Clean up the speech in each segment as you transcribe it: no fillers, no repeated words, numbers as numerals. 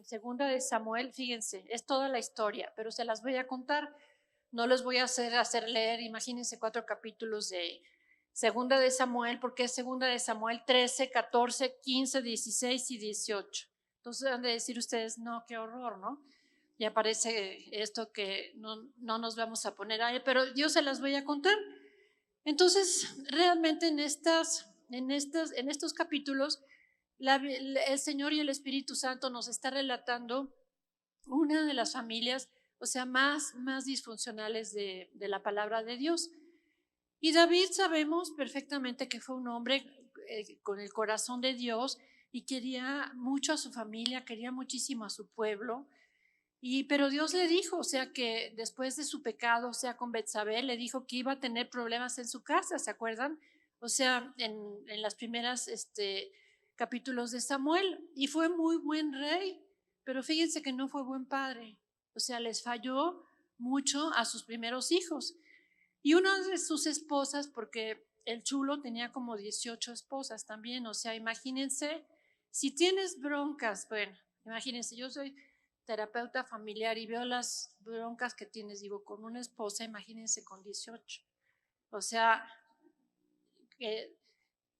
Segunda de Samuel, fíjense, es toda la historia, pero se las voy a contar. No les voy a hacer leer, imagínense 4 capítulos de Segunda de Samuel, porque es Segunda de Samuel 13, 14, 15, 16 y 18. Entonces han de decir ustedes, no, qué horror, ¿no? Y aparece esto que no nos vamos a poner ahí, pero yo se las voy a contar. Entonces, realmente en estos capítulos, el Señor y el Espíritu Santo nos está relatando una de las familias, o sea, más disfuncionales de la palabra de Dios. Y David sabemos perfectamente que fue un hombre con el corazón de Dios y quería mucho a su familia, quería muchísimo a su pueblo. Pero Dios le dijo, o sea, que después de su pecado, o sea, con Betsabé, le dijo que iba a tener problemas en su casa, ¿se acuerdan? O sea, en las primeras capítulos de Samuel. Y fue muy buen rey, pero fíjense que no fue buen padre. O sea, les falló mucho a sus primeros hijos. Y una de sus esposas, porque el chulo tenía como 18 esposas también, o sea, imagínense, si tienes broncas, bueno, imagínense, yo soy terapeuta familiar y veo las broncas que tienes, digo, con una esposa, imagínense con 18. O sea, que,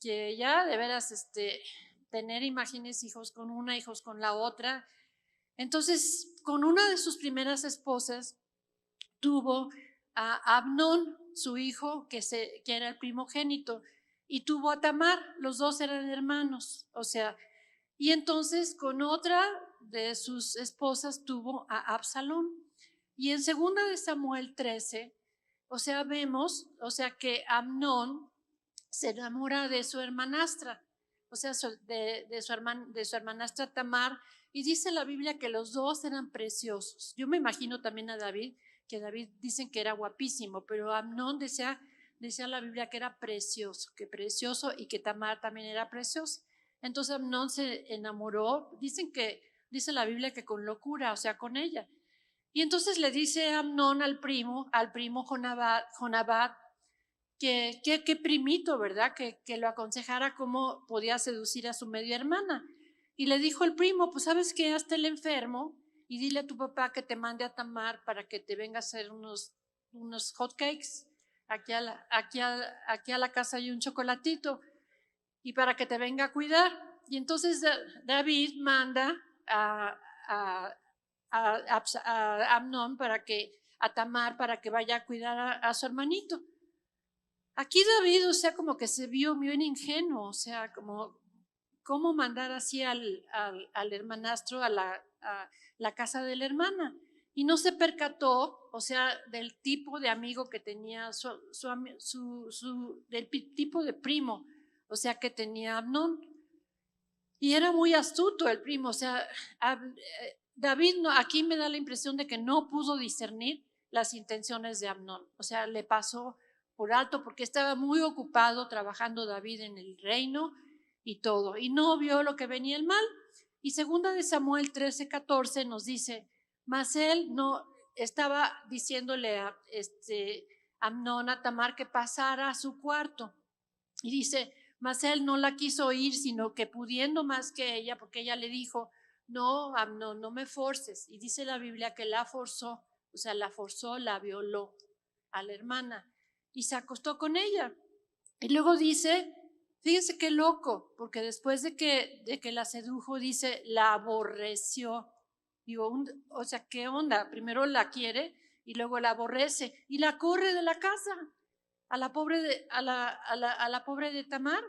que ya de veras tener, imagínense, hijos con una, hijos con la otra. Entonces, con una de sus primeras esposas tuvo a Amnón, su hijo, que era el primogénito, y tuvo a Tamar, los dos eran hermanos, o sea, y entonces con otra de sus esposas tuvo a Absalón. Y en segunda de Samuel 13, o sea, vemos, o sea, que Amnón se enamora de su hermanastra, o sea, de su hermanastra Tamar, y dice la Biblia que los dos eran preciosos. Yo me imagino también a David, que David dicen que era guapísimo, pero Amnón decía la Biblia que era precioso, que precioso y que Tamar también era preciosa. Entonces Amnón se enamoró, dice la Biblia que con locura, o sea, con ella. Y entonces le dice Amnón al primo Jonabad, que primito, ¿verdad? Que lo aconsejara cómo podía seducir a su media hermana. Y le dijo el primo, pues sabes qué, hazte el enfermo y dile a tu papá que te mande a Tamar para que te venga a hacer unos hot cakes. Aquí a la casa hay un chocolatito y para que te venga a cuidar. Y entonces David manda a, a Amnón a Tamar para que vaya a cuidar a su hermanito. Aquí David, o sea, como que se vio muy ingenuo, o sea, como cómo mandar así al hermanastro a la casa de la hermana. Y no se percató, o sea, del tipo de amigo que tenía, del tipo de primo, o sea, que tenía Amnón. Y era muy astuto el primo, o sea, David aquí me da la impresión de que no pudo discernir las intenciones de Amnón, o sea, le pasó por alto porque estaba muy ocupado trabajando David en el reino y todo, y no vio lo que venía el mal. Y segunda de Samuel 13, 14 nos dice, mas él no estaba diciéndole a Amnón, a Tamar, que pasara a su cuarto. Y dice, mas él no la quiso oír, sino que pudiendo más que ella, porque ella le dijo, no, Amnón, no me forces. Y dice la Biblia que la forzó, o sea, la violó a la hermana y se acostó con ella. Y luego dice, fíjense qué loco, porque después de que la sedujo, dice, la aborreció. Digo, o sea, ¿qué onda? Primero la quiere y luego la aborrece y la corre de la casa a la pobre de Tamar.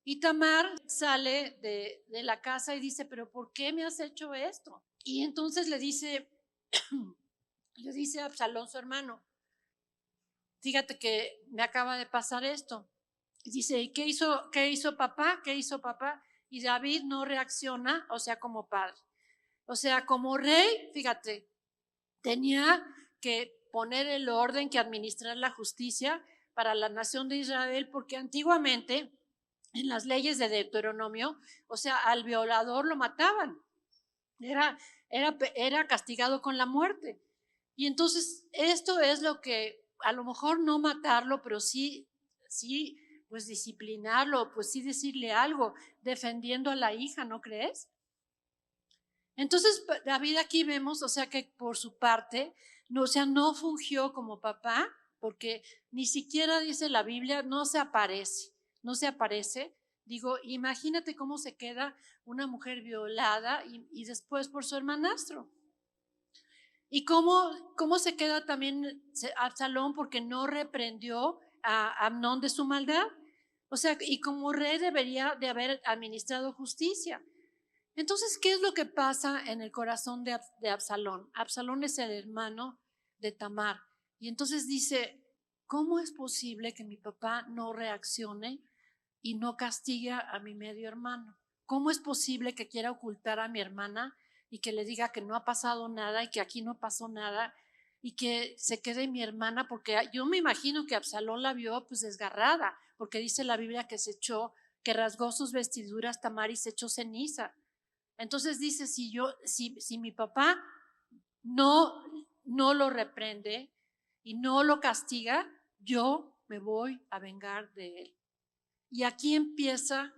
Y Tamar sale de la casa y dice, pero ¿por qué me has hecho esto? Y entonces le dice a Absalón, su hermano, fíjate que me acaba de pasar esto. Y dice, ¿y qué hizo papá? ¿Qué hizo papá? Y David no reacciona, o sea, como padre. O sea, como rey, fíjate, tenía que poner el orden, que administrar la justicia para la nación de Israel, porque antiguamente en las leyes de Deuteronomio, o sea, al violador lo mataban, era, era castigado con la muerte. Y entonces esto es lo que, a lo mejor no matarlo, pero sí, pues disciplinarlo, pues sí decirle algo, defendiendo a la hija, ¿no crees? Entonces David aquí vemos, o sea, que por su parte, no, o sea, no fungió como papá, porque ni siquiera dice la Biblia, no se aparece, no se aparece. Digo, imagínate cómo se queda una mujer violada y después por su hermanastro. Y cómo se queda también Absalón porque no reprendió a Amnón de su maldad. O sea, y como rey debería de haber administrado justicia. Entonces, ¿qué es lo que pasa en el corazón de Absalón? Absalón es el hermano de Tamar. Y entonces dice, ¿cómo es posible que mi papá no reaccione y no castigue a mi medio hermano? ¿Cómo es posible que quiera ocultar a mi hermana y que le diga que no ha pasado nada y que aquí no pasó nada y que se quede mi hermana? Porque yo me imagino que Absalón la vio pues desgarrada, porque dice la Biblia que se echó, que rasgó sus vestiduras Tamar y se echó ceniza. Entonces dice, si mi papá no, no lo reprende y no lo castiga, yo me voy a vengar de él. Y aquí empieza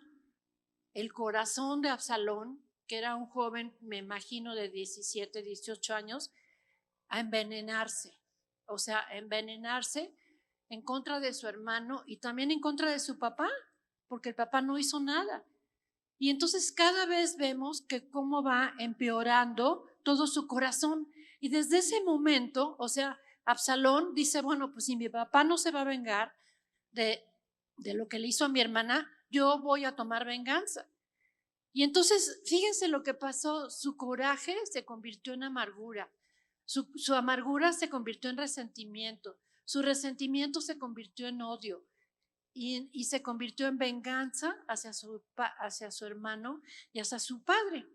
el corazón de Absalón, que era un joven, me imagino, de 17, 18 años, a envenenarse. O sea, envenenarse en contra de su hermano y también en contra de su papá, porque el papá no hizo nada. Y entonces cada vez vemos que cómo va empeorando todo su corazón. Y desde ese momento, o sea, Absalón dice, bueno, pues si mi papá no se va a vengar de, de lo que le hizo a mi hermana, yo voy a tomar venganza. Y entonces, fíjense lo que pasó, su coraje se convirtió en amargura, su amargura se convirtió en resentimiento, su resentimiento se convirtió en odio, y se convirtió en venganza hacia su hermano y hacia su padre.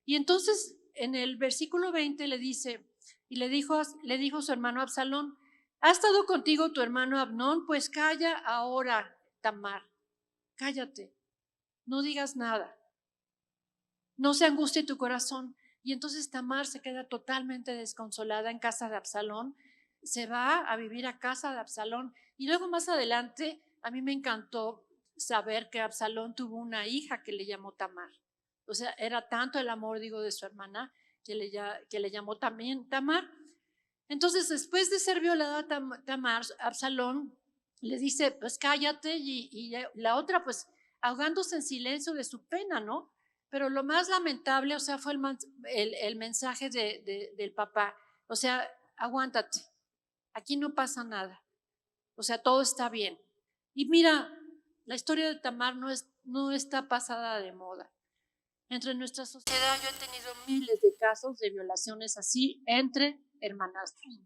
Y entonces en el versículo 20 le dice, y le dijo su hermano Absalón, ¿ha estado contigo tu hermano Abnón? Pues calla ahora, Tamar, cállate, no digas nada, no se angustie tu corazón. Y entonces Tamar se queda totalmente desconsolada en casa de Absalón, se va a vivir a casa de Absalón. Y luego más adelante, a mí me encantó saber que Absalón tuvo una hija que le llamó Tamar. O sea, era tanto el amor, digo, de su hermana que le llamó también Tamar. Entonces, después de ser violada Tamar, Absalón le dice, pues cállate, y la otra, pues ahogándose en silencio de su pena, ¿no? Pero lo más lamentable, o sea, fue el mensaje del papá. O sea, aguántate, aquí no pasa nada. O sea, todo está bien. Y mira, la historia de Tamar no está pasada de moda. Entre nuestra sociedad yo he tenido miles de casos de violaciones así entre hermanastros,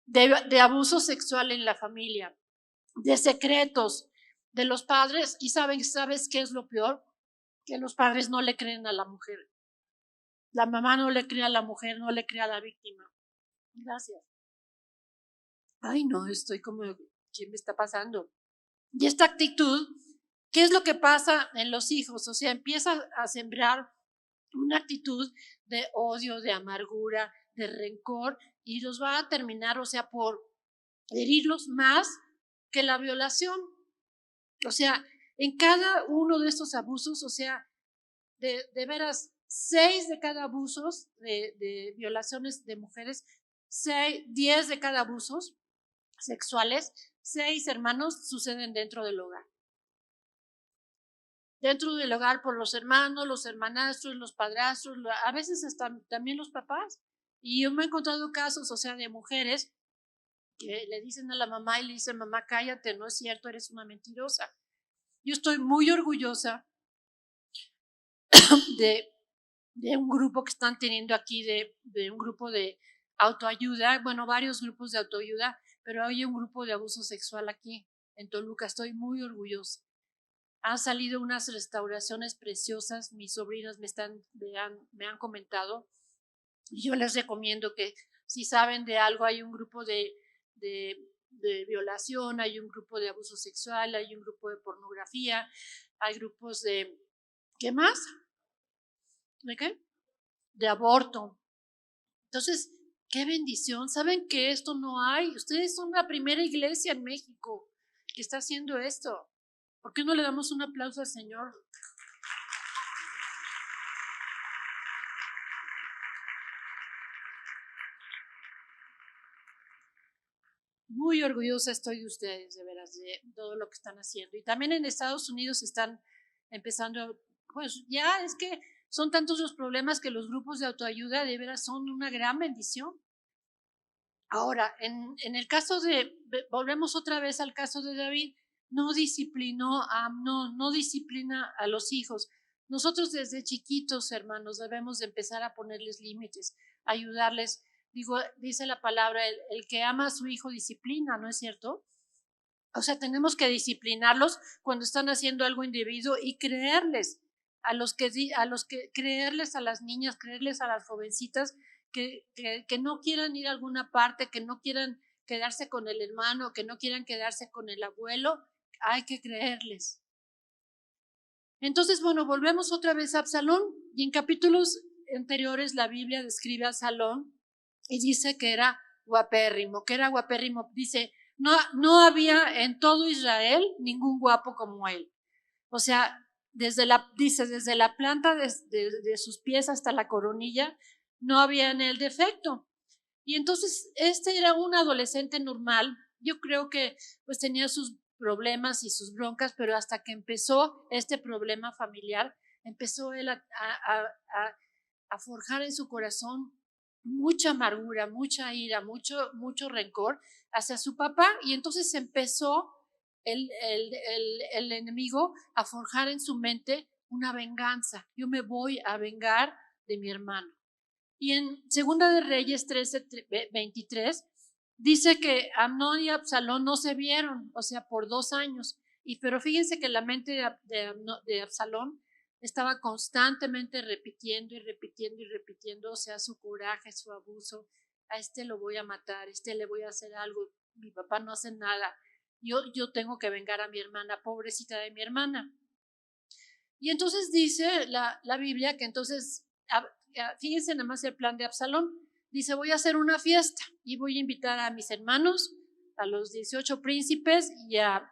de abuso sexual en la familia, de secretos de los padres. Y ¿sabes qué es lo peor? Que los padres no le creen a la mujer. La mamá no le cree a la mujer, no le cree a la víctima. Gracias. Ay, no, estoy como, ¿qué me está pasando? Y esta actitud, ¿qué es lo que pasa en los hijos? O sea, empieza a sembrar una actitud de odio, de amargura, de rencor, y los va a terminar, o sea, por herirlos más que la violación. O sea, en cada uno de estos abusos, o sea, de veras, 6 de cada abusos de violaciones de mujeres, 10 de cada abusos sexuales, 6 hermanos suceden dentro del hogar. Dentro del hogar por los hermanos, los hermanastros, los padrastros, a veces hasta también los papás. Y yo me he encontrado casos, o sea, de mujeres que le dicen a la mamá y le dicen, mamá, cállate, no es cierto, eres una mentirosa. Yo estoy muy orgullosa de, de un grupo que están teniendo aquí, de un grupo de autoayuda, bueno, varios grupos de autoayuda, pero hay un grupo de abuso sexual aquí en Toluca. Estoy muy orgullosa. Han salido unas restauraciones preciosas, mis sobrinos me han comentado, y yo les recomiendo que si saben de algo, hay un grupo de violación, hay un grupo de abuso sexual, hay un grupo de pornografía, hay grupos de, ¿qué más? ¿De qué? De aborto. Entonces, qué bendición. ¿Saben que esto no hay? Ustedes son la primera iglesia en México que está haciendo esto. ¿Por qué no le damos un aplauso al Señor? muy orgullosa estoy de ustedes, de veras, de todo lo que están haciendo. Y también en Estados Unidos están empezando, pues ya es que son tantos los problemas que los grupos de autoayuda de veras son una gran bendición. Ahora, en el caso volvemos otra vez al caso de David, no disciplinó a Amnón, no disciplina a los hijos. Nosotros desde chiquitos, hermanos, debemos de empezar a ponerles límites, ayudarles. Dice la palabra, el que ama a su hijo disciplina, ¿no es cierto? O sea, tenemos que disciplinarlos cuando están haciendo algo indebido y creerles creerles a las niñas, creerles a las jovencitas que no quieran ir a alguna parte, que no quieran quedarse con el hermano, que no quieran quedarse con el abuelo, hay que creerles. Entonces, bueno, volvemos otra vez a Absalón y en capítulos anteriores la Biblia describe a Absalón y dice que era guapérrimo, dice, no había en todo Israel ningún guapo como él. O sea, desde la planta de sus pies hasta la coronilla, no había en él defecto. Y entonces, este era un adolescente normal. Yo creo que pues tenía sus problemas y sus broncas, pero hasta que empezó este problema familiar, empezó él a forjar en su corazón mucha amargura, mucha ira, mucho rencor hacia su papá, y entonces empezó el enemigo a forjar en su mente una venganza. Yo me voy a vengar de mi hermano. Y en Segunda de Reyes 13:23 dice que Amnón y Absalón no se vieron, o sea, por 2 años. Pero fíjense que la mente de Absalón estaba constantemente repitiendo y repitiendo y repitiendo, o sea, su coraje, su abuso. A este lo voy a matar, a este le voy a hacer algo, mi papá no hace nada. Yo tengo que vengar a mi hermana, pobrecita de mi hermana. Y entonces dice la Biblia que entonces, fíjense nada más el plan de Absalón. Dice, voy a hacer una fiesta y voy a invitar a mis hermanos, a los 18 príncipes y a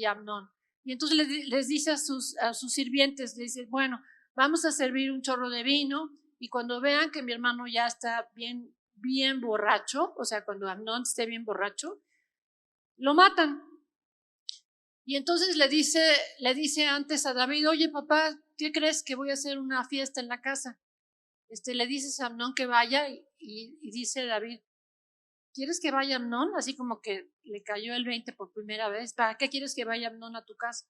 Amnón. Y entonces les dice a sus sirvientes, les dice, bueno, vamos a servir un chorro de vino y cuando vean que mi hermano ya está bien borracho, o sea, cuando Amnón esté bien borracho, lo matan. Y entonces le dice antes a David, oye papá, ¿qué crees que voy a hacer una fiesta en la casa? Le dices a Amnón que vaya y dice David, ¿quieres que vaya Amnón? Así como que le cayó el 20 por primera vez. ¿Para qué quieres que vaya Amnón a tu casa?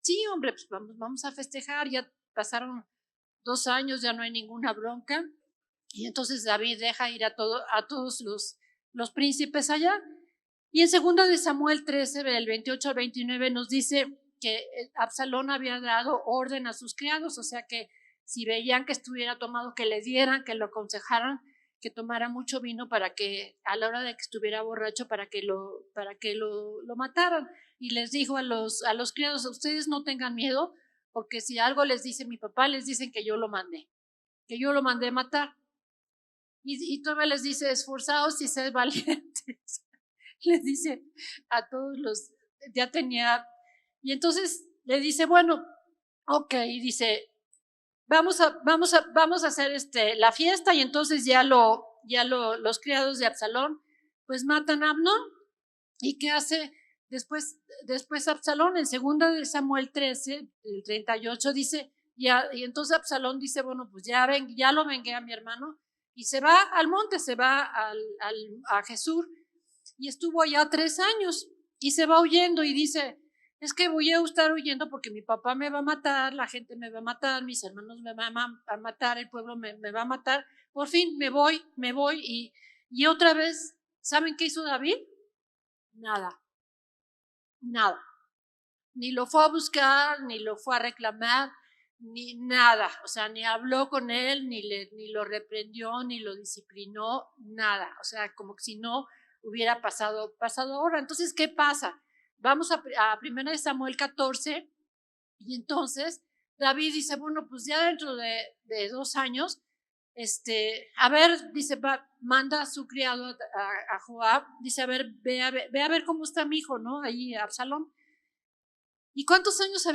Sí, hombre, pues vamos a festejar, ya pasaron 2 años, ya no hay ninguna bronca. Y entonces David deja ir a todos los príncipes allá. Y en 2 de Samuel 13, del 28 al 29, nos dice que Absalón había dado orden a sus criados, o sea que si veían que estuviera tomado, que le dieran, que lo aconsejaran, que tomara mucho vino para que a la hora de que estuviera borracho, para que lo mataran. Y les dijo a los criados, ustedes no tengan miedo, porque si algo les dice mi papá, les dicen que yo lo mandé matar. Y todavía les dice, esforzaos y sed valientes. Les dice a todos ya tenía, y entonces le dice, bueno, ok, y dice, vamos a hacer la fiesta, y entonces los criados de Absalón, pues matan a Amnón. ¿Y qué hace después Absalón? En 2 de Samuel 13, el 38, dice, y entonces Absalón dice, bueno, pues ya lo vengué a mi hermano, y se va al monte, se va a Jesús, y estuvo allá 3 años y se va huyendo y dice, es que voy a estar huyendo porque mi papá me va a matar, la gente me va a matar, mis hermanos me van a matar, el pueblo me va a matar. Por fin me voy y otra vez, ¿saben qué hizo David? Nada. Ni lo fue a buscar, ni lo fue a reclamar, ni nada. O sea, ni habló con él, ni lo reprendió, ni lo disciplinó, nada. O sea, como que si no hubiera pasado ahora. Entonces, ¿qué pasa? Vamos a 1 Samuel 14 y entonces David dice, bueno, pues ya dentro de 2 años, a ver, dice, manda a su criado a Joab, dice, a ver, ve a ver cómo está mi hijo, ¿no? Ahí, Absalón. ¿Y cuántos años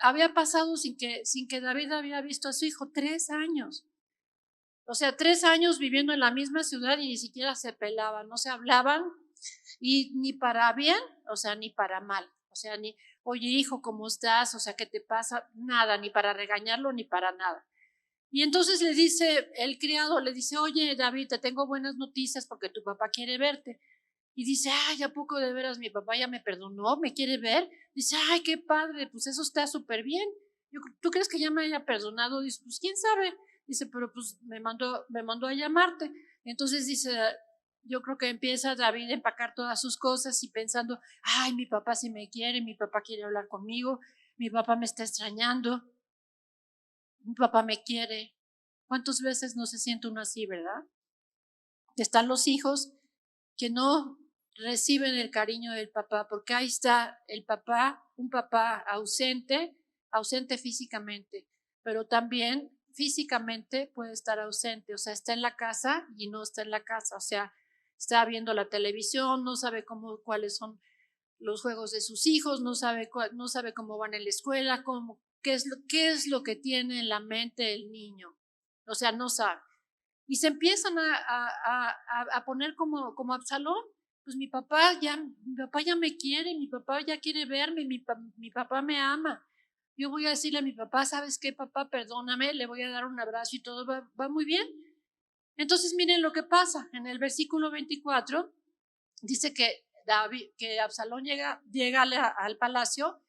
había pasado sin que David había visto a su hijo? 3 años. O sea, 3 años viviendo en la misma ciudad y ni siquiera se pelaban, no se hablaban, y ni para bien, o sea, ni para mal, o sea, ni, oye hijo, ¿cómo estás? O sea, ¿qué te pasa? Nada, ni para regañarlo, ni para nada. Y entonces le dice, el criado le dice, oye David, te tengo buenas noticias porque tu papá quiere verte. Y dice, ay, ¿a poco de veras mi papá ya me perdonó? ¿Me quiere ver? Dice, ay, qué padre, pues eso está súper bien. ¿Tú crees que ya me haya perdonado? Dice, pues quién sabe. Dice, pero pues me mandó a llamarte. Entonces dice, yo creo que empieza David a empacar todas sus cosas y pensando, ay, mi papá sí me quiere, mi papá quiere hablar conmigo, mi papá me está extrañando, mi papá me quiere. ¿Cuántas veces no se siente uno así, verdad? Están los hijos que no reciben el cariño del papá, porque ahí está el papá, un papá ausente, ausente físicamente, pero también físicamente puede estar ausente, o sea, está en la casa y no está en la casa, o sea, está viendo la televisión, no sabe cuáles son los juegos de sus hijos, no sabe cómo van en la escuela, qué es lo que tiene en la mente el niño, o sea, no sabe. Y se empiezan a poner como Absalón. Pues mi papá ya me quiere, mi papá ya quiere verme, mi papá me ama. Yo voy a decirle a mi papá, ¿sabes qué, papá? Perdóname, le voy a dar un abrazo y todo va muy bien. Entonces miren lo que pasa. En el versículo 24 dice que Absalón llega al palacio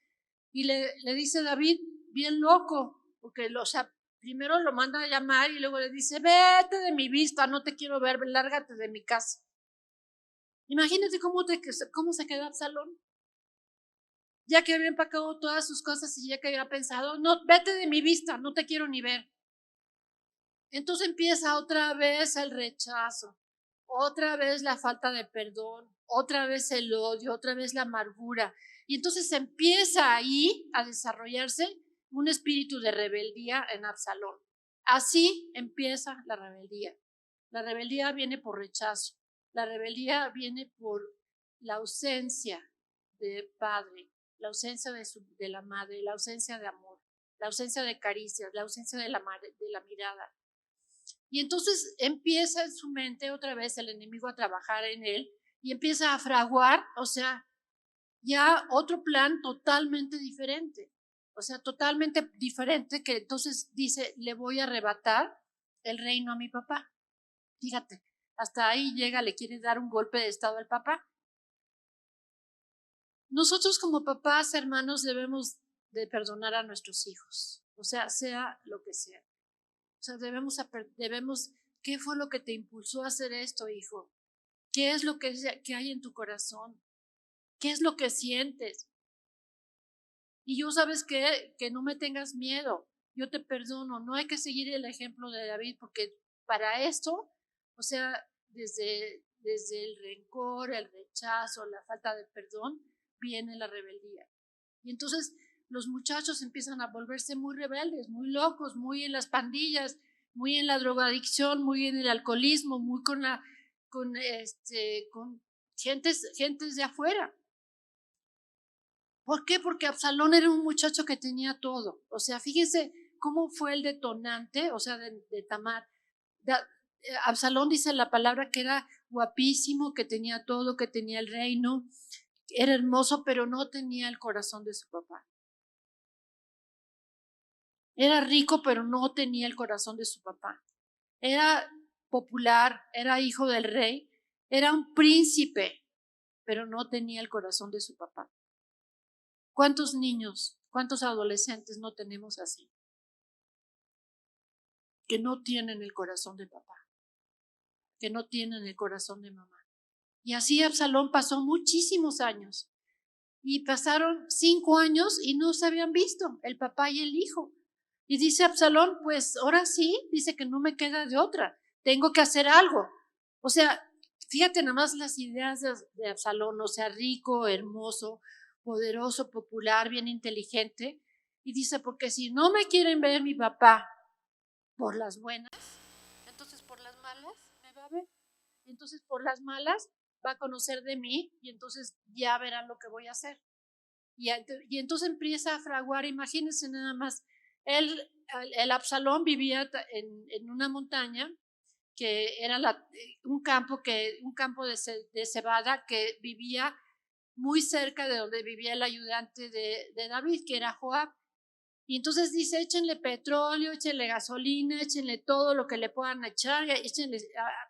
y le dice David, bien loco, porque o sea, primero lo manda a llamar y luego le dice, vete de mi vista, no te quiero ver, lárgate de mi casa. Imagínate cómo se queda Absalón, ya que había empacado todas sus cosas y ya que había pensado, no, vete de mi vista, no te quiero ni ver. Entonces empieza otra vez el rechazo, otra vez la falta de perdón, otra vez el odio, otra vez la amargura. Y entonces empieza ahí a desarrollarse un espíritu de rebeldía en Absalón. Así empieza la rebeldía. La rebeldía viene por rechazo. La rebeldía viene por la ausencia de padre, la ausencia de la madre, la ausencia de amor, la ausencia de caricias, la ausencia de la mirada. Y entonces empieza en su mente otra vez el enemigo a trabajar en él y empieza a fraguar, o sea, ya otro plan totalmente diferente. O sea, totalmente diferente que entonces dice, le voy a arrebatar el reino a mi papá. Fíjate, hasta ahí llega, le quiere dar un golpe de estado al papá. Nosotros como papás, hermanos, debemos de perdonar a nuestros hijos, o sea lo que sea. O sea, debemos, ¿qué fue lo que te impulsó a hacer esto, hijo? ¿Qué es lo que hay en tu corazón? ¿Qué es lo que sientes? Y yo sabes que no me tengas miedo, yo te perdono. No hay que seguir el ejemplo de David porque para esto, o sea, desde el rencor, el rechazo, la falta de perdón, viene la rebeldía. Y entonces los muchachos empiezan a volverse muy rebeldes, muy locos, muy en las pandillas, muy en la drogadicción, muy en el alcoholismo, muy con gentes de afuera. ¿Por qué? Porque Absalón era un muchacho que tenía todo. O sea, fíjense cómo fue el detonante, o sea, de Tamar. Absalón dice la palabra que era guapísimo, que tenía todo, que tenía el reino, era hermoso, pero no tenía el corazón de su papá. Era rico, pero no tenía el corazón de su papá. Era popular, era hijo del rey, era un príncipe, pero no tenía el corazón de su papá. ¿Cuántos niños, cuántos adolescentes no tenemos así? Que no tienen el corazón de papá, que no tienen el corazón de mamá. Y así Absalón pasó muchísimos años. Y pasaron 5 años y no se habían visto el papá y el hijo. Y dice Absalón, pues ahora sí, dice que no me queda de otra, tengo que hacer algo. O sea, fíjate nada más las ideas de Absalón, o sea, rico, hermoso, poderoso, popular, bien inteligente. Y dice, porque si no me quieren ver mi papá por las buenas, entonces por las malas me va a ver. Entonces por las malas va a conocer de mí y entonces ya verán lo que voy a hacer. Y entonces empieza a fraguar, imagínense nada más, el Absalón vivía en una montaña que era un campo de cebada que vivía muy cerca de donde vivía el ayudante de David, que era Joab. Y entonces dice, échenle petróleo, échenle gasolina, échenle todo lo que le puedan echar,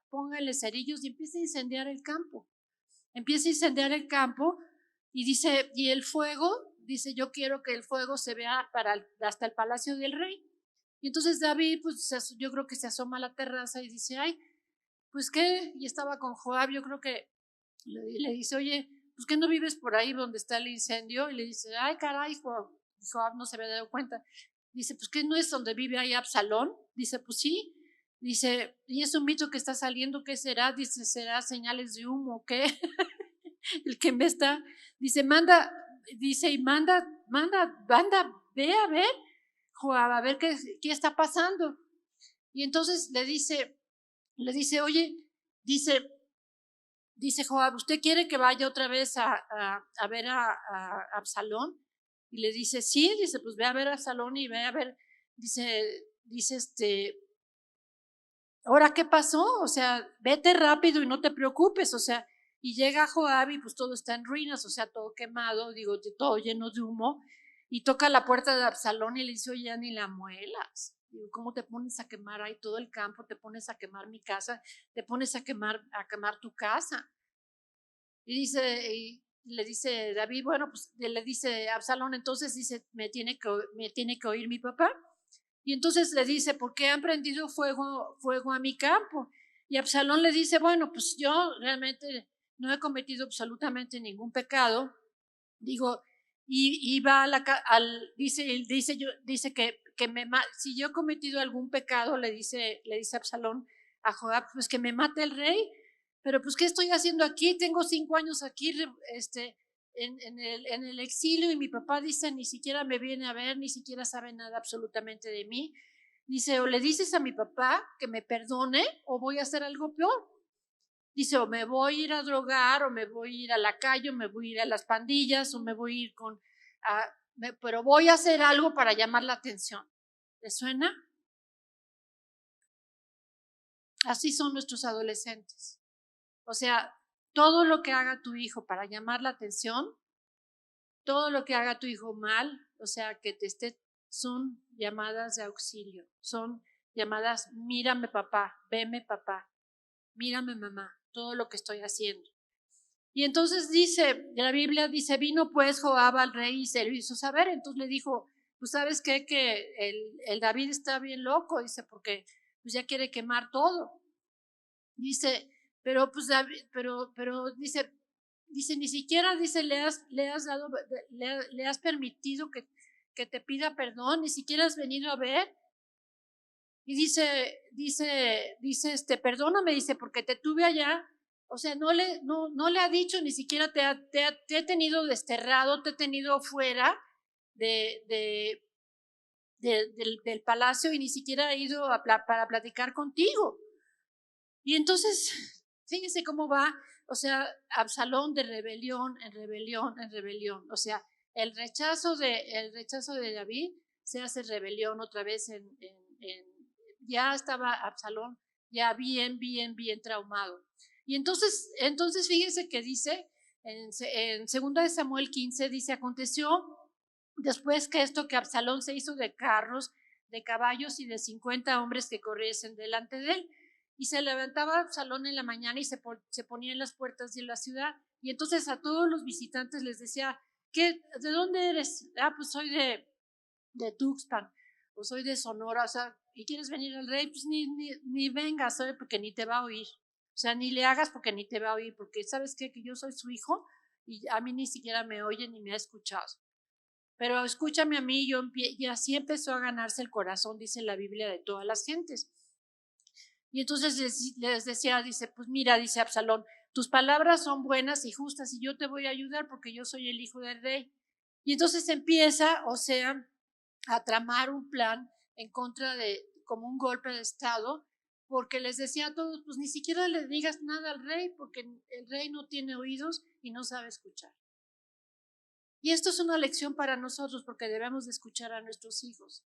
pónganle cerillos y empieza a incendiar el campo. Empieza a incendiar el campo y dice, y el fuego, dice, yo quiero que el fuego se vea hasta el palacio del rey. Y entonces David, pues yo creo que se asoma a la terraza y dice, ay, pues qué, y estaba con Joab, yo creo que le dice, oye, pues que no vives por ahí donde está el incendio, y le dice, ay, caray, Joab no se había dado cuenta. Dice, pues que no es donde vive ahí Absalón. Dice, pues sí. Dice, y es un mito que está saliendo, ¿qué será? Dice, ¿será señales de humo? ¿Qué? El que me está, dice, dice, y manda, ve a ver, Joab, a ver qué está pasando. Y entonces le dice, oye, dice Joab, ¿usted quiere que vaya otra vez a ver a Absalón? Y le dice, sí, dice, pues ve a ver a Absalón y ve a ver, dice, ¿ahora qué pasó? O sea, vete rápido y no te preocupes, o sea, y llega Joab y pues todo está en ruinas, o sea, todo quemado, digo, todo lleno de humo, y toca la puerta de Absalón y le dice, oye, ya ni la muelas. Digo, ¿cómo te pones a quemar ahí todo el campo? Te pones a quemar mi casa, te pones a quemar tu casa. Y le dice David, bueno, pues le dice Absalón, entonces dice, me tiene que oír mi papá. Y entonces le dice, ¿por qué han prendido fuego a mi campo? Y Absalón le dice, bueno, pues yo realmente no he cometido absolutamente ningún pecado. Digo, y va dice que si yo he cometido algún pecado, le dice Absalón a Joab, pues que me mate el rey. Pero pues, ¿qué estoy haciendo aquí? Tengo 5 años aquí en el exilio y mi papá dice, ni siquiera me viene a ver, ni siquiera sabe nada absolutamente de mí. Dice, o le dices a mi papá que me perdone o voy a hacer algo peor. Dice, o me voy a ir a drogar, o me voy a ir a la calle, o me voy a ir a las pandillas, o me voy a ir pero voy a hacer algo para llamar la atención. ¿Le suena? Así son nuestros adolescentes. O sea, todo lo que haga tu hijo para llamar la atención, todo lo que haga tu hijo mal, o sea, son llamadas de auxilio, son llamadas, mírame papá, veme papá, mírame mamá, todo lo que estoy haciendo. Y entonces la Biblia dice, vino pues Joab al rey y se lo hizo saber. Entonces le dijo, pues sabes qué, que el David está bien loco, dice, porque pues ya quiere quemar todo. Dice, pero pues David, pero dice, ni siquiera dice, le has permitido que te pida perdón, ni siquiera has venido a ver. Y dice, perdóname, dice, porque te tuve allá. O sea, no le ha dicho, ni siquiera te he tenido desterrado, te he tenido fuera del palacio y ni siquiera ha ido para platicar contigo. Y entonces, fíjense cómo va, o sea, Absalón de rebelión en rebelión en rebelión. O sea, el rechazo de David se hace rebelión otra vez ya estaba Absalón ya bien traumado. Y entonces fíjense que dice en 2 de Samuel 15, dice, aconteció después que Absalón se hizo de carros, de caballos y de 50 hombres que corriesen delante de él. Y se levantaba Absalón en la mañana y se ponía en las puertas de la ciudad. Y entonces a todos los visitantes les decía, ¿de dónde eres? Ah, pues soy de Tuxpan, o soy de Sonora, o sea, ¿y quieres venir al rey? Pues ni vengas, ¿sabes? Porque ni te va a oír. O sea, ni le hagas porque ni te va a oír, porque ¿sabes qué? Que yo soy su hijo y a mí ni siquiera me oye ni me ha escuchado. Pero escúchame a mí, y así empezó a ganarse el corazón, dice la Biblia, de todas las gentes. Y entonces les decía, dice, pues mira, dice Absalón, tus palabras son buenas y justas y yo te voy a ayudar porque yo soy el hijo del rey. Y entonces empieza, o sea, a tramar un plan en contra como un golpe de Estado, porque les decía a todos, pues ni siquiera le digas nada al rey, porque el rey no tiene oídos y no sabe escuchar. Y esto es una lección para nosotros, porque debemos de escuchar a nuestros hijos.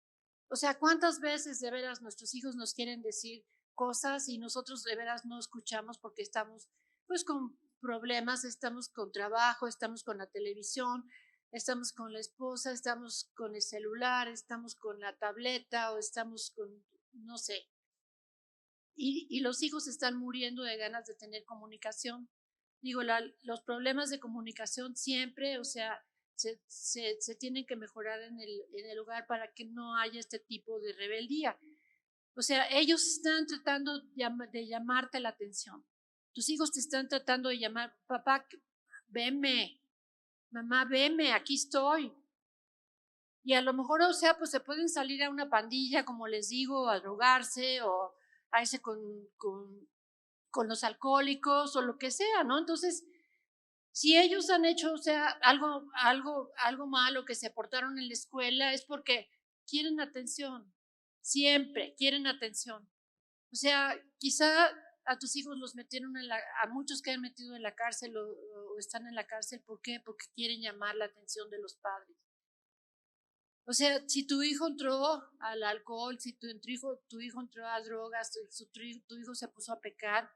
O sea, ¿cuántas veces de veras nuestros hijos nos quieren decir cosas y nosotros de veras no escuchamos porque estamos pues con problemas, estamos con trabajo, estamos con la televisión, estamos con la esposa, estamos con el celular, estamos con la tableta o estamos con, no sé. Y los hijos están muriendo de ganas de tener comunicación. Digo, los problemas de comunicación siempre, o sea, se tienen que mejorar en el hogar para que no haya este tipo de rebeldía. O sea, ellos están tratando de llamarte la atención. Tus hijos te están tratando de llamar, papá, veme, mamá, veme, aquí estoy. Y a lo mejor, o sea, pues se pueden salir a una pandilla, como les digo, a drogarse o a irse con los alcohólicos o lo que sea, ¿no? Entonces, si ellos han hecho, o sea, algo malo, que se portaron en la escuela, es porque quieren atención, siempre quieren atención. O sea, quizá a tus hijos los metieron a muchos que han metido en la cárcel o están en la cárcel, ¿por qué? Porque quieren llamar la atención de los padres. O sea, si tu hijo entró al alcohol, si tu hijo entró a drogas, tu hijo se puso a pecar,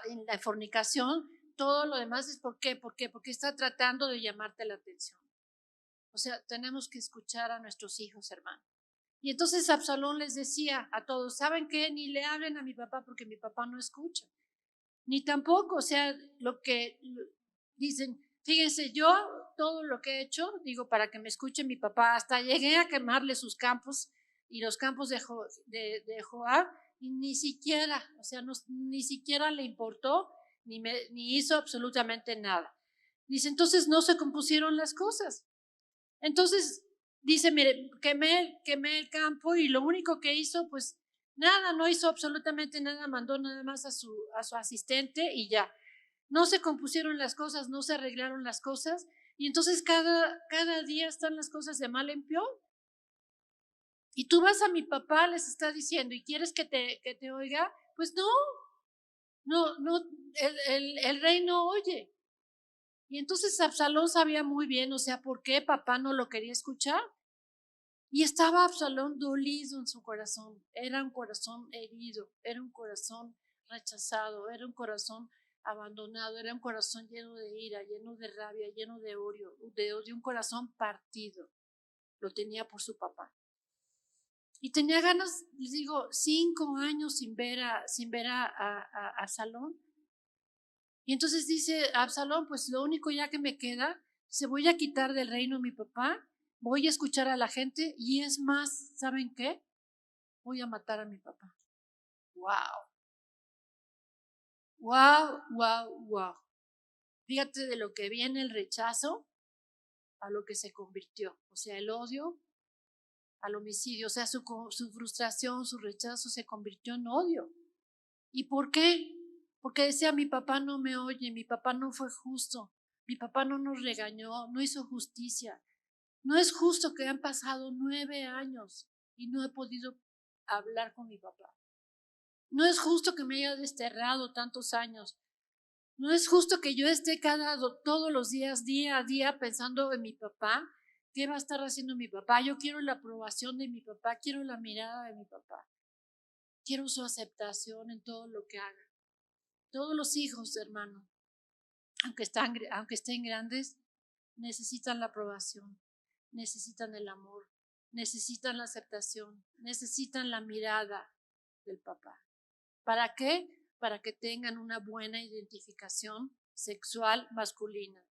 en la fornicación, todo lo demás es ¿por qué? ¿Por qué? Porque está tratando de llamarte la atención. O sea, tenemos que escuchar a nuestros hijos, hermano. Y entonces Absalón les decía a todos, ¿saben qué? Ni le hablen a mi papá porque mi papá no escucha. Ni tampoco, o sea, dicen, fíjense, yo todo lo que he hecho, digo, para que me escuche mi papá, hasta llegué a quemarle sus campos y los campos de Joab, y ni siquiera, o sea, ni siquiera le importó, ni hizo absolutamente nada. Dice, entonces no se compusieron las cosas. Entonces, dice, mire, quemé el campo y lo único que hizo, pues nada, no hizo absolutamente nada, mandó nada más a su asistente y ya. No se compusieron las cosas, no se arreglaron las cosas y entonces cada día están las cosas de mal en peor. Y tú vas a mi papá, les está diciendo, ¿y quieres que te oiga? Pues no, el rey no oye. Y entonces Absalón sabía muy bien, o sea, por qué papá no lo quería escuchar. Y estaba Absalón dolido en su corazón. Era un corazón herido, era un corazón rechazado, era un corazón abandonado, era un corazón lleno de ira, lleno de rabia, lleno de odio, de un corazón partido. Lo tenía por su papá. Y tenía ganas, les digo, 5 años sin ver a Absalón. Y entonces dice Absalón, pues lo único ya que me queda, se voy a quitar del reino a mi papá, voy a escuchar a la gente y es más, ¿saben qué? Voy a matar a mi papá. Wow, wow, wow, wow. Fíjate de lo que viene el rechazo a lo que se convirtió, o sea, el odio al homicidio, o sea, su frustración, su rechazo se convirtió en odio. ¿Y por qué? Porque decía, mi papá no me oye, mi papá no fue justo, mi papá no nos regañó, no hizo justicia. No es justo que han pasado 9 años y no he podido hablar con mi papá. No es justo que me haya desterrado tantos años. No es justo que yo esté todos los días, día a día, pensando en mi papá. ¿Qué va a estar haciendo mi papá? Yo quiero la aprobación de mi papá, quiero la mirada de mi papá. Quiero su aceptación en todo lo que haga. Todos los hijos, hermano, aunque estén grandes, necesitan la aprobación, necesitan el amor, necesitan la aceptación, necesitan la mirada del papá. ¿Para qué? Para que tengan una buena identificación sexual masculina.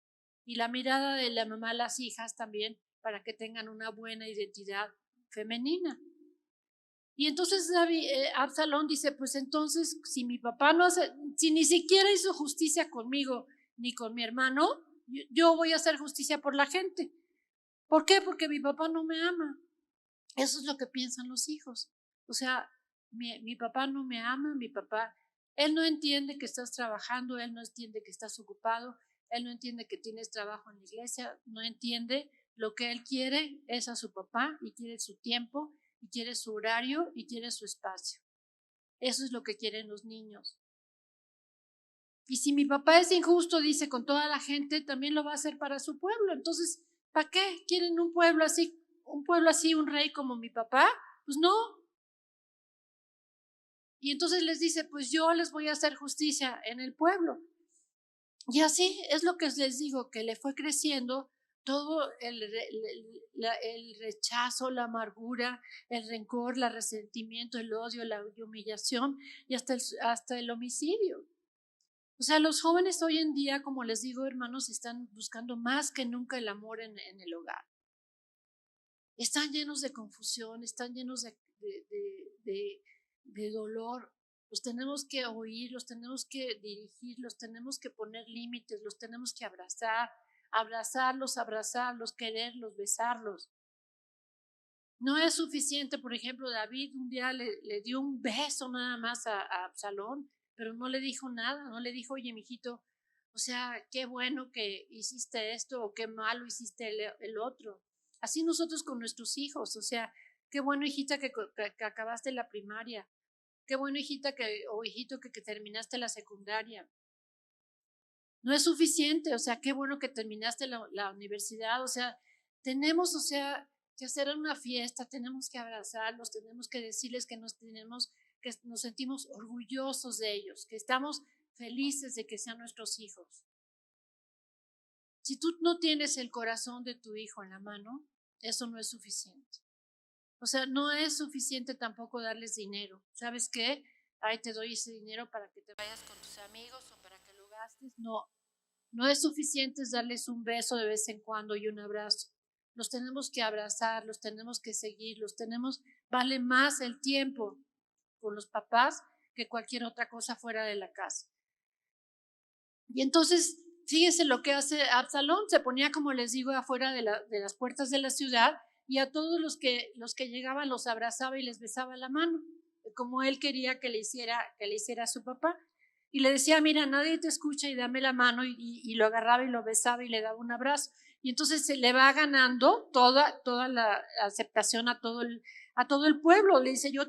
Y la mirada de la mamá a las hijas también, para que tengan una buena identidad femenina. Y entonces Absalón dice, pues entonces, si mi papá no hace, si ni siquiera hizo justicia conmigo ni con mi hermano, yo voy a hacer justicia por la gente. ¿Por qué? Porque mi papá no me ama. Eso es lo que piensan los hijos. O sea, mi papá no me ama, mi papá, él no entiende que estás trabajando, él no entiende que estás ocupado, él no entiende que tienes trabajo en la iglesia, no entiende. Lo que él quiere es a su papá y quiere su tiempo y quiere su horario y quiere su espacio. Eso es lo que quieren los niños. Y si mi papá es injusto, dice, con toda la gente, también lo va a hacer para su pueblo. Entonces, ¿para qué quieren un pueblo así, un rey como mi papá? Pues no. Y entonces les dice, pues yo les voy a hacer justicia en el pueblo. Y así es lo que les digo, que le fue creciendo todo el rechazo, la amargura, el rencor, el resentimiento, el odio, la humillación y hasta el homicidio. O sea, los jóvenes hoy en día, como les digo, hermanos, están buscando más que nunca el amor en el hogar. Están llenos de confusión, están llenos de dolor. Los tenemos que oír, los tenemos que dirigir, los tenemos que poner límites, los tenemos que abrazarlos, quererlos, besarlos. No es suficiente, por ejemplo, David un día le dio un beso nada más a Absalón, pero no le dijo nada, no le dijo, oye, mijito, o sea, qué bueno que hiciste esto o qué malo hiciste el otro. Así nosotros con nuestros hijos, o sea, qué bueno, hijita, que acabaste la primaria, qué bueno, hijita, o hijito, que terminaste la secundaria. No es suficiente, o sea, qué bueno que terminaste la universidad, o sea, tenemos, o sea, que hacer una fiesta, tenemos que abrazarlos, tenemos que decirles que que nos sentimos orgullosos de ellos, que estamos felices de que sean nuestros hijos. Si tú no tienes el corazón de tu hijo en la mano, eso no es suficiente. O sea, no es suficiente tampoco darles dinero. ¿Sabes qué? Ahí te doy ese dinero para que te vayas con tus amigos o para que lo gastes. No, no es suficiente darles un beso de vez en cuando y un abrazo. Los tenemos que abrazar, los tenemos que seguir, vale más el tiempo con los papás que cualquier otra cosa fuera de la casa. Y entonces, fíjense lo que hace Absalón, se ponía, como les digo, afuera de las puertas de la ciudad, y a todos los que llegaban los abrazaba y les besaba la mano, como él quería que le hiciera a su papá. Y le decía, mira, nadie te escucha y dame la mano, y lo agarraba y lo besaba y le daba un abrazo. Y entonces se le va ganando toda la aceptación a todo el pueblo. Le dice, yo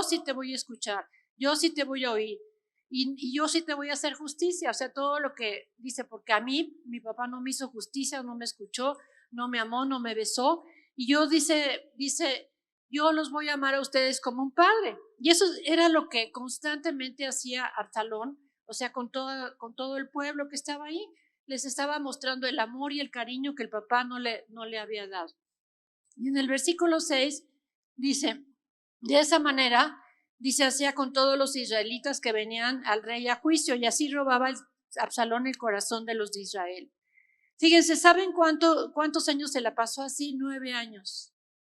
sí te voy a escuchar, yo sí te voy a oír. Y yo sí te voy a hacer justicia, o sea, todo lo que dice, porque a mí mi papá no me hizo justicia, no me escuchó, no me amó, no me besó, y yo dice, yo los voy a amar a ustedes como un padre. Y eso era lo que constantemente hacía Absalón, o sea, con todo el pueblo que estaba ahí, les estaba mostrando el amor y el cariño que el papá no le había dado. Y en el versículo 6 dice, de esa manera, dice, hacía con todos los israelitas que venían al rey a juicio, y así robaba Absalón el corazón de los de Israel. Fíjense, ¿saben cuántos años se la pasó así? 9 años.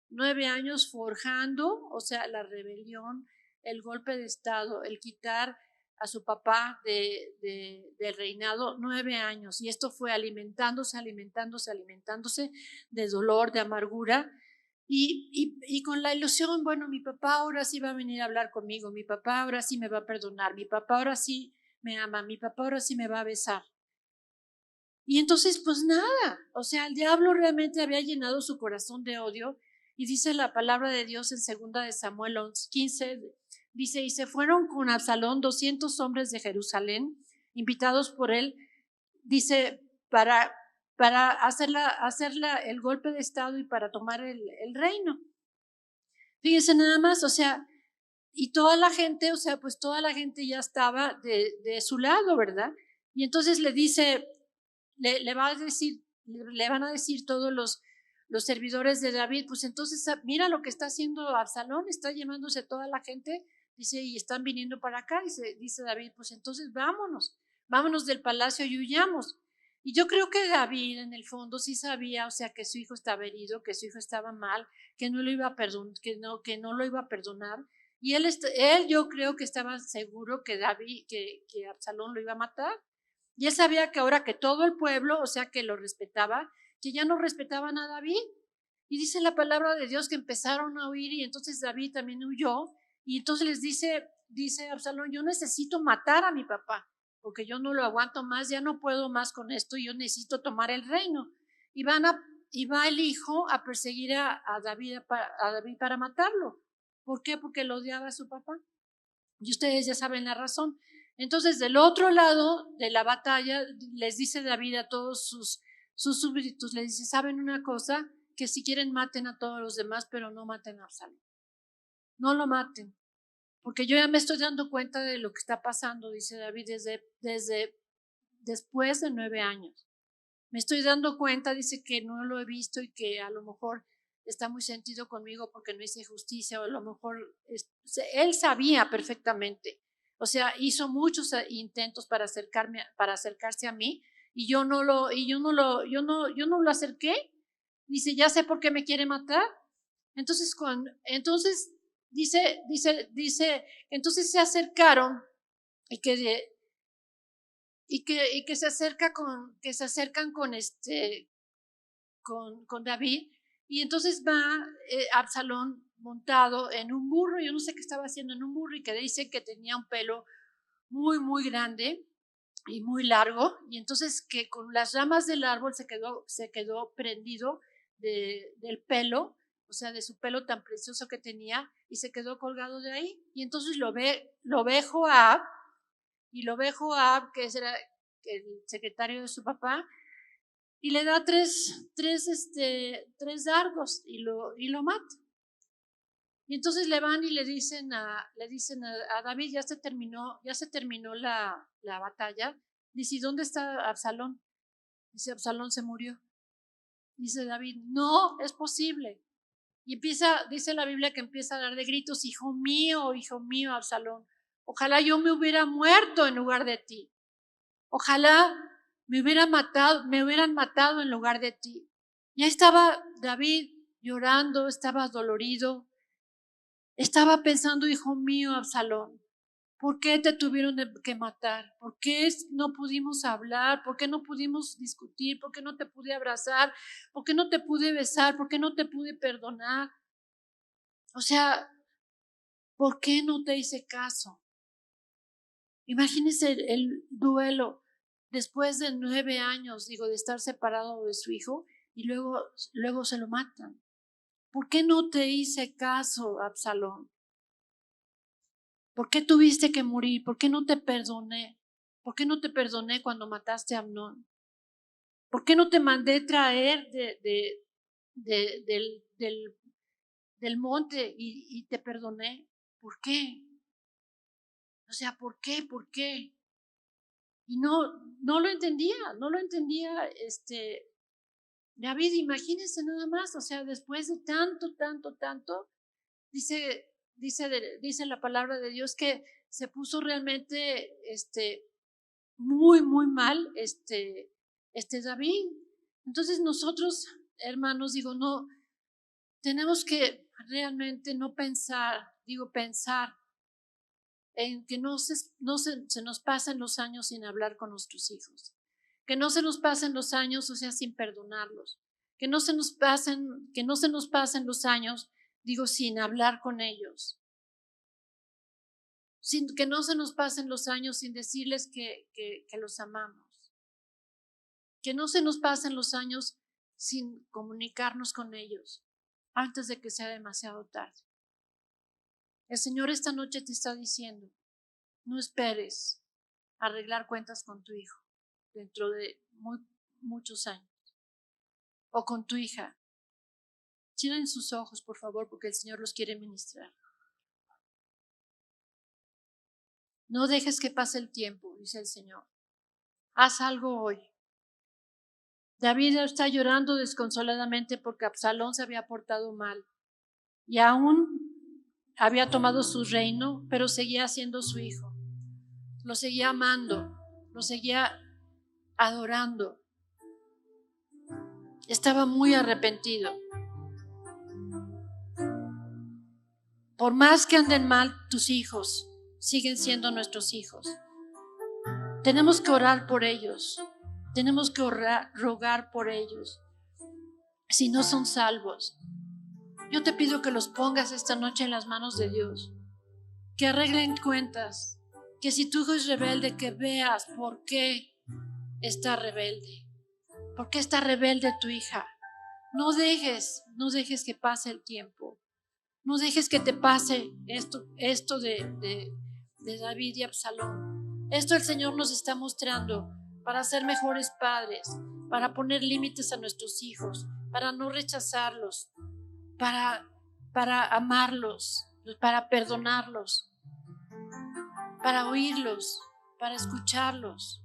9 años forjando, o sea, la rebelión, el golpe de estado, el quitar a su papá del reinado. 9 años. Y esto fue alimentándose de dolor, de amargura. Y con la ilusión, bueno, mi papá ahora sí va a venir a hablar conmigo, mi papá ahora sí me va a perdonar, mi papá ahora sí me ama, mi papá ahora sí me va a besar. Y entonces, pues nada, o sea, el diablo realmente había llenado su corazón de odio, y dice la palabra de Dios en 2 de Samuel 15, dice, y se fueron con Absalón 200 hombres de Jerusalén, invitados por él, dice, para hacerla el golpe de estado y para tomar el reino. Fíjense nada más, o sea, y toda la gente, o sea, pues toda la gente ya estaba de su lado, ¿verdad? Y entonces le dice, le van a decir todos los servidores de David, pues entonces mira lo que está haciendo Absalón, está llevándose toda la gente, dice, y están viniendo para acá, dice David, pues entonces vámonos del palacio y huyamos. Y yo creo que David en el fondo sí sabía, o sea, que su hijo estaba herido, que su hijo estaba mal, que no lo iba a perdonar, que no lo iba a perdonar. Y él yo creo que estaba seguro que que Absalón lo iba a matar. Y él sabía que ahora que todo el pueblo, o sea, que lo respetaba, que ya no respetaban a David. Y dice la palabra de Dios que empezaron a huir, y entonces David también huyó. Y entonces dice Absalón, yo necesito matar a mi papá, porque yo no lo aguanto más, ya no puedo más con esto, yo necesito tomar el reino. Y va el hijo a perseguir a David para matarlo. ¿Por qué? Porque lo odiaba a su papá. Y ustedes ya saben la razón. Entonces, del otro lado de la batalla, les dice David a todos sus súbditos, les dice, ¿saben una cosa? Que si quieren maten a todos los demás, pero no maten a Absalón. No lo maten. porque yo ya me estoy dando cuenta de lo que está pasando, dice David, desde después de 9 años. Me estoy dando cuenta, dice, que no lo he visto y que a lo mejor está muy sentido conmigo porque no hice justicia, o a lo mejor él sabía perfectamente. O sea, hizo muchos intentos para acercarse a mí, y yo no lo acerqué. Dice, ya sé por qué me quiere matar. Entonces, dice, entonces se acercaron, y que se acercan con David, y entonces va Absalón montado en un burro. Yo no sé qué estaba haciendo en un burro, y que dice que tenía un pelo muy, muy grande y muy largo, y entonces que con las ramas del árbol se quedó prendido del pelo, o sea, de su pelo tan precioso que tenía, y se quedó colgado de ahí. Y entonces lo ve Joab, que era el secretario de su papá, y le da tres dardos, y lo mata. Y entonces le van y le dicen a David, ya se terminó la batalla. Dice, ¿y dónde está Absalón? Dice, Absalón se murió. Dice David, no es posible. Y dice la Biblia que empieza a dar de gritos, hijo mío, Absalón, ojalá yo me hubiera muerto en lugar de ti. Ojalá me hubieran matado en lugar de ti. Ya estaba David llorando, estaba dolorido, estaba pensando, hijo mío, Absalón, ¿por qué te tuvieron que matar? ¿Por qué no pudimos hablar? ¿Por qué no pudimos discutir? ¿Por qué no te pude abrazar? ¿Por qué no te pude besar? ¿Por qué no te pude perdonar? O sea, ¿por qué no te hice caso? Imagínense el duelo después de 9 años, de estar separado de su hijo, y luego se lo matan. ¿Por qué no te hice caso, Absalón? ¿Por qué tuviste que morir? ¿Por qué no te perdoné? ¿Por qué no te perdoné cuando mataste a Amnón? ¿Por qué no te mandé traer del monte y te perdoné? ¿Por qué? O sea, ¿por qué? ¿Por qué? Y no lo entendía, David. Imagínense nada más, o sea, después de tanto, dice la palabra de Dios que se puso realmente, muy, muy mal, David. Entonces nosotros, hermanos, no, tenemos que realmente no pensar en que se nos pasen los años sin hablar con nuestros hijos, que no se nos pasen los años, o sea, sin perdonarlos, que no se nos pasen los años, sin hablar con ellos, que no se nos pasen los años sin decirles que los amamos, que no se nos pasen los años sin comunicarnos con ellos antes de que sea demasiado tarde. El Señor esta noche te está diciendo, no esperes arreglar cuentas con tu hijo dentro de muchos años, o con tu hija. Cierren sus ojos, por favor, porque el Señor los quiere ministrar. No dejes que pase el tiempo, dice el Señor. Haz algo hoy. David está llorando desconsoladamente porque Absalón se había portado mal y aún había tomado su reino, pero seguía siendo su hijo. Lo seguía amando, lo seguía adorando. Estaba muy arrepentido. Por más que anden mal tus hijos, siguen siendo nuestros hijos. Tenemos que orar por ellos. Tenemos que rogar por ellos. Si no son salvos, yo te pido que los pongas esta noche en las manos de Dios. Que arreglen cuentas. Que si tu hijo es rebelde, que veas por qué está rebelde. ¿Por qué está rebelde tu hija? No dejes que pase el tiempo. No dejes que te pase esto de David y Absalón. Esto el Señor nos está mostrando para ser mejores padres, para poner límites a nuestros hijos, para no rechazarlos, para amarlos, para perdonarlos. para oírlos, para escucharlos.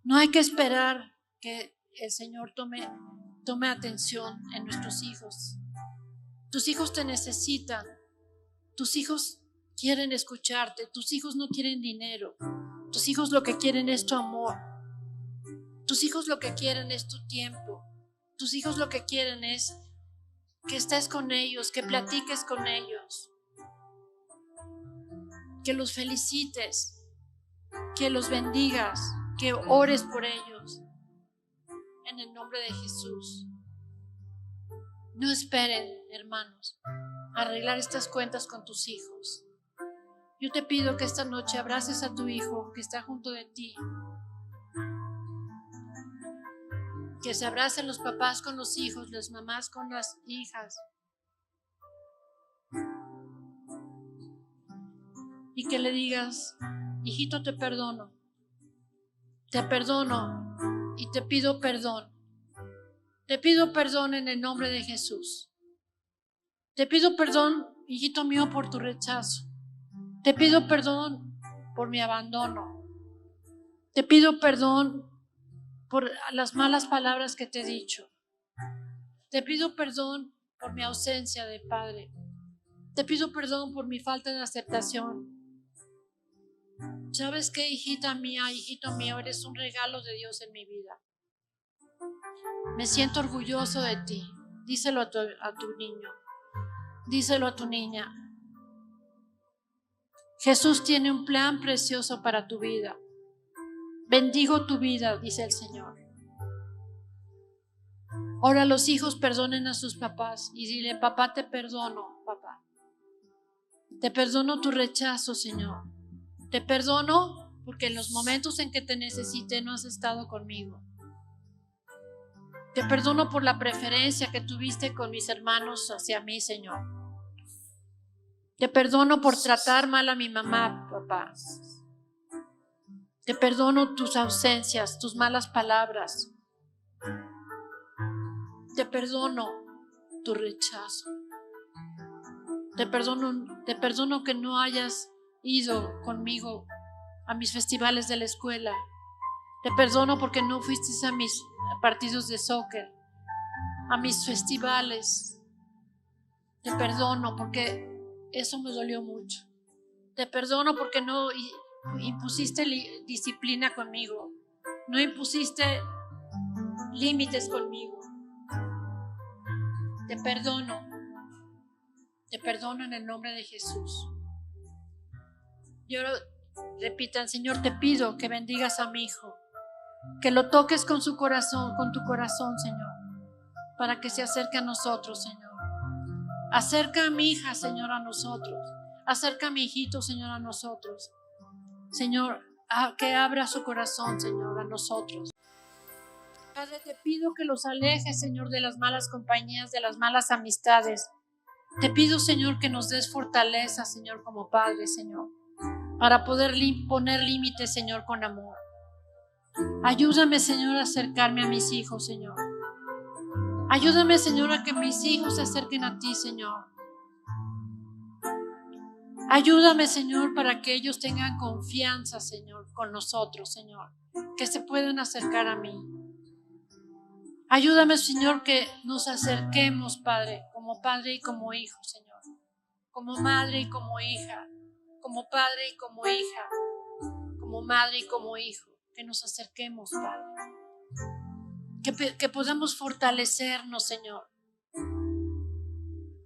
No hay que esperar que el Señor tome atención en nuestros hijos. Tus hijos te necesitan. Tus hijos quieren escucharte. Tus hijos no quieren dinero. Tus hijos lo que quieren es tu amor. Tus hijos lo que quieren es tu tiempo. Tus hijos lo que quieren es que estés con ellos, que platiques con ellos, que los felicites, que los bendigas, que ores por ellos. En el nombre de Jesús. No esperen, hermanos, arreglar estas cuentas con tus hijos. Yo te pido que esta noche abraces a tu hijo que está junto de ti. Que se abracen los papás con los hijos, las mamás con las hijas. Y que le digas: hijito, te perdono. Te perdono y te pido perdón. Te pido perdón en el nombre de Jesús. Te pido perdón, hijito mío, por tu rechazo. Te pido perdón por mi abandono. Te pido perdón por las malas palabras que te he dicho. Te pido perdón por mi ausencia de padre. Te pido perdón por mi falta de aceptación. ¿Sabes qué, hijita mía, hijito mío? Eres un regalo de Dios en mi vida. Me siento orgulloso de ti. Díselo a tu niño. Díselo a tu niña. Jesús tiene un plan precioso para tu vida. Bendigo tu vida, dice el Señor. Ahora los hijos perdonen a sus papás y dile: papá, te perdono, papá. Te perdono tu rechazo, Señor. Te perdono porque en los momentos en que te necesité no has estado conmigo. Te perdono por la preferencia que tuviste con mis hermanos hacia mí, Señor. Te perdono por tratar mal a mi mamá, papá. Te perdono tus ausencias, tus malas palabras. Te perdono tu rechazo. Te perdono que no hayas ido conmigo a mis festivales de la escuela. Te perdono porque no fuiste a mis partidos de soccer, a mis festivales. Te perdono porque eso me dolió mucho. Te perdono porque no impusiste disciplina conmigo. No impusiste límites conmigo. Te perdono. Te perdono en el nombre de Jesús. Y ahora repitan: Señor, te pido que bendigas a mi hijo, que lo toques con su corazón, con tu corazón, Señor, para que se acerque a nosotros, Señor. Acerca a mi hija, Señor, a nosotros. Acerca a mi hijito, Señor, a nosotros. Señor, que abra su corazón, Señor, a nosotros. Padre, te pido que los alejes, Señor, de las malas compañías, de las malas amistades. Te pido, Señor, que nos des fortaleza, Señor, como Padre, Señor, para poder poner límites, Señor, con amor. Ayúdame, Señor, a acercarme a mis hijos, Señor. Ayúdame, Señor, a que mis hijos se acerquen a ti, Señor. Ayúdame, Señor, para que ellos tengan confianza, Señor, con nosotros, Señor, que se puedan acercar a mí. Ayúdame, Señor, que nos acerquemos, Padre, como padre y como hijo, Señor, como madre y como hija, como padre y como hija, como madre y como hijo, que nos acerquemos, Padre, que podamos fortalecernos, Señor.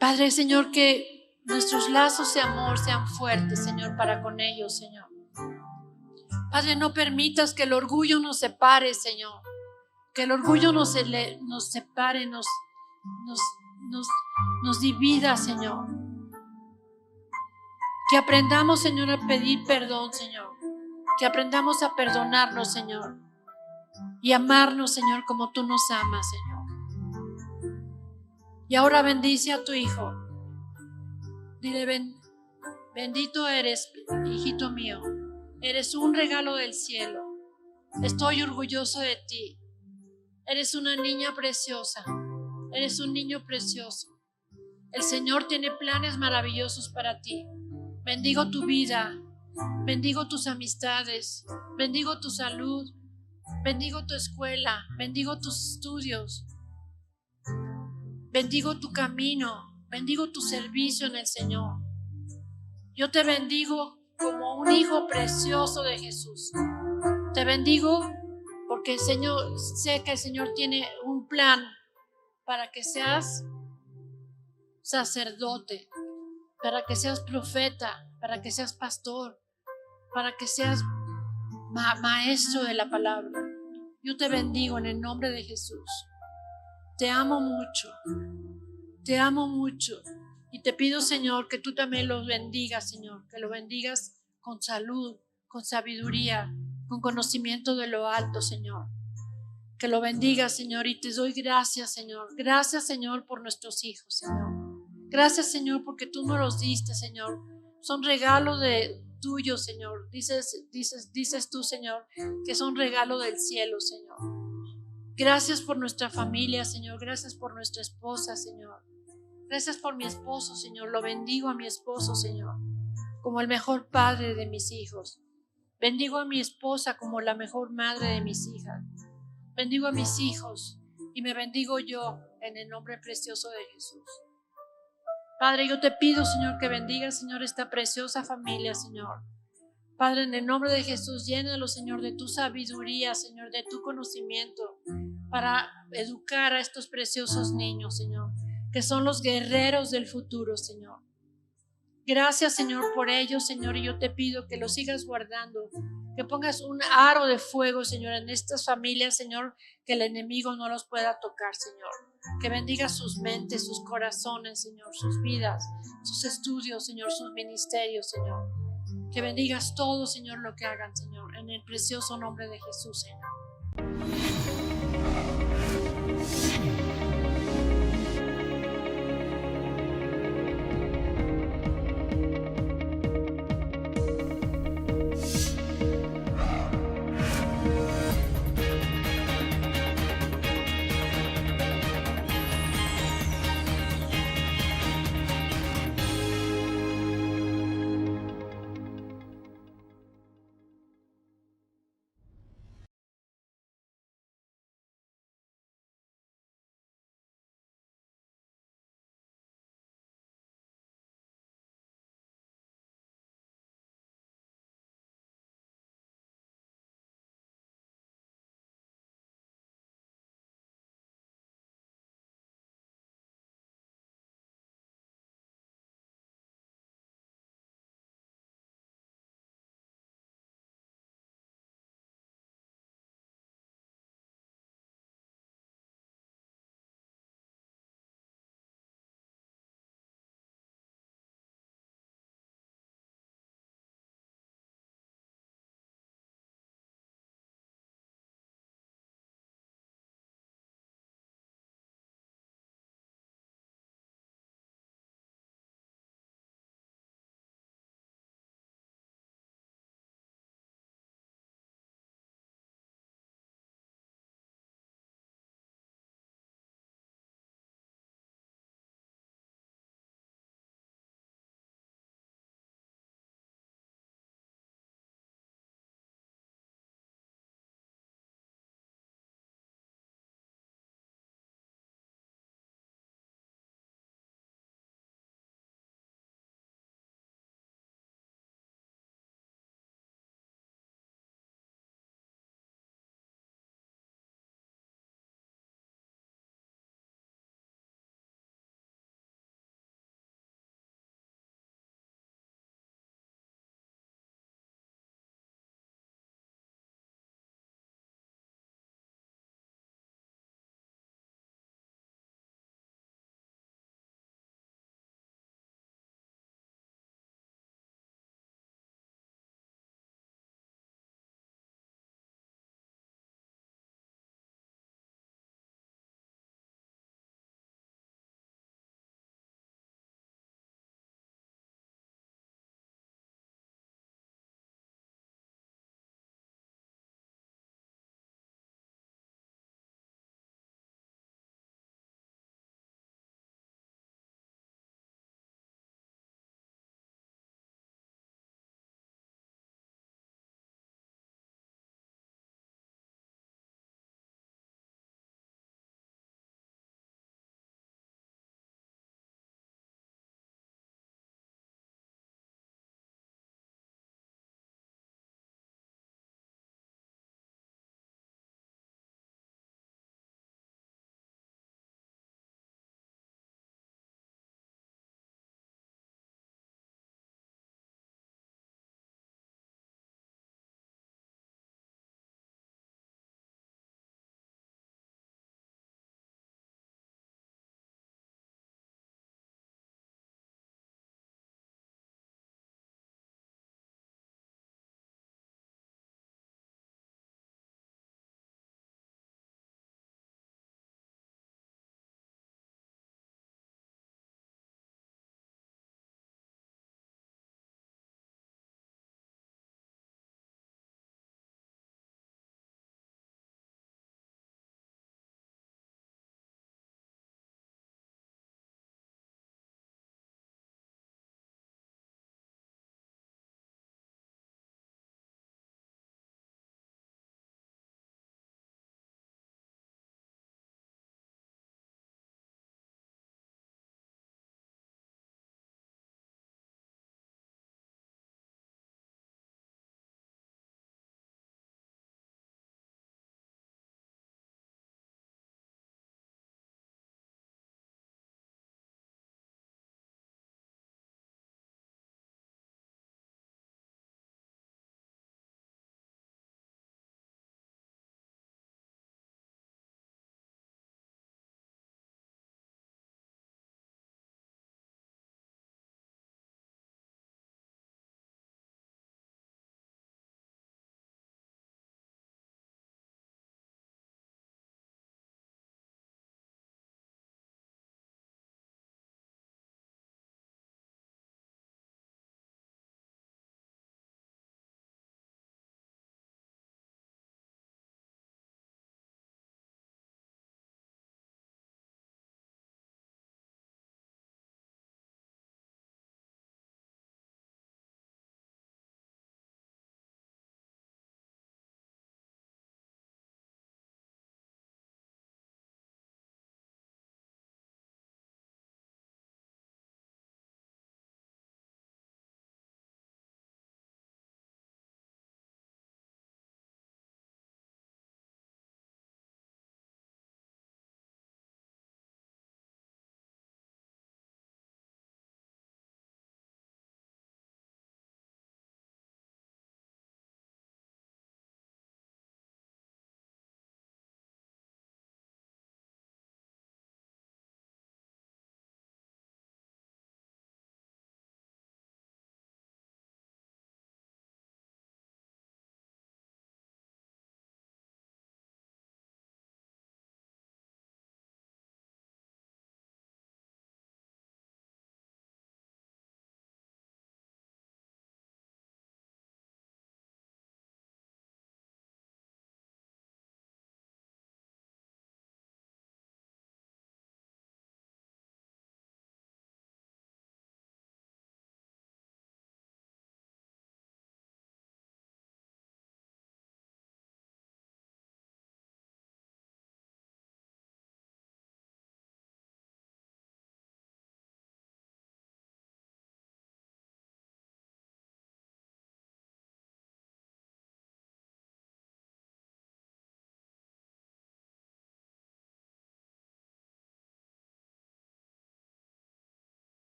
Padre, Señor, que nuestros lazos de amor sean fuertes, Señor, para con ellos, Señor. Padre, no permitas que el orgullo nos separe, Señor. Que el orgullo nos separe, nos divida, Señor. Que aprendamos, Señor, a pedir perdón, Señor. Que aprendamos a perdonarnos, Señor. Y amarnos, Señor, como tú nos amas, Señor. Y ahora bendice a tu hijo. Dile: bendito eres, hijito mío. Eres un regalo del cielo. Estoy orgulloso de ti. Eres una niña preciosa. Eres un niño precioso. El Señor tiene planes maravillosos para ti. Bendigo tu vida. Bendigo tus amistades, bendigo tu salud, bendigo tu escuela, bendigo tus estudios, bendigo tu camino, bendigo tu servicio en el Señor. Yo te bendigo como un hijo precioso de Jesús. Te bendigo porque el Señor, sé que el Señor tiene un plan para que seas sacerdote, para que seas profeta, para que seas pastor, para que seas maestro de la palabra. Yo te bendigo en el nombre de Jesús. Te amo mucho, te amo mucho. Y te pido, Señor, que tú también los bendigas, Señor, que lo bendigas con salud, con sabiduría, con conocimiento de lo alto, Señor. Que lo bendigas, Señor, y te doy gracias, Señor. Gracias, Señor, por nuestros hijos, Señor. Gracias, Señor, porque tú nos los diste, Señor. Son regalos tuyos, Señor. Dices tú, Señor, que son regalos del cielo, Señor. Gracias por nuestra familia, Señor. Gracias por nuestra esposa, Señor. Gracias por mi esposo, Señor. Lo bendigo a mi esposo, Señor, como el mejor padre de mis hijos. Bendigo a mi esposa como la mejor madre de mis hijas. Bendigo a mis hijos y me bendigo yo en el nombre precioso de Jesús. Padre, yo te pido, Señor, que bendigas, Señor, esta preciosa familia, Señor. Padre, en el nombre de Jesús, llénalo, Señor, de tu sabiduría, Señor, de tu conocimiento para educar a estos preciosos niños, Señor, que son los guerreros del futuro, Señor. Gracias, Señor, por ellos, Señor, y yo te pido que los sigas guardando, que pongas un aro de fuego, Señor, en estas familias, Señor, que el enemigo no los pueda tocar, Señor. Que bendiga sus mentes, sus corazones, Señor, sus vidas, sus estudios, Señor, sus ministerios, Señor. Que bendigas todo, Señor, lo que hagan, Señor, en el precioso nombre de Jesús, Señor.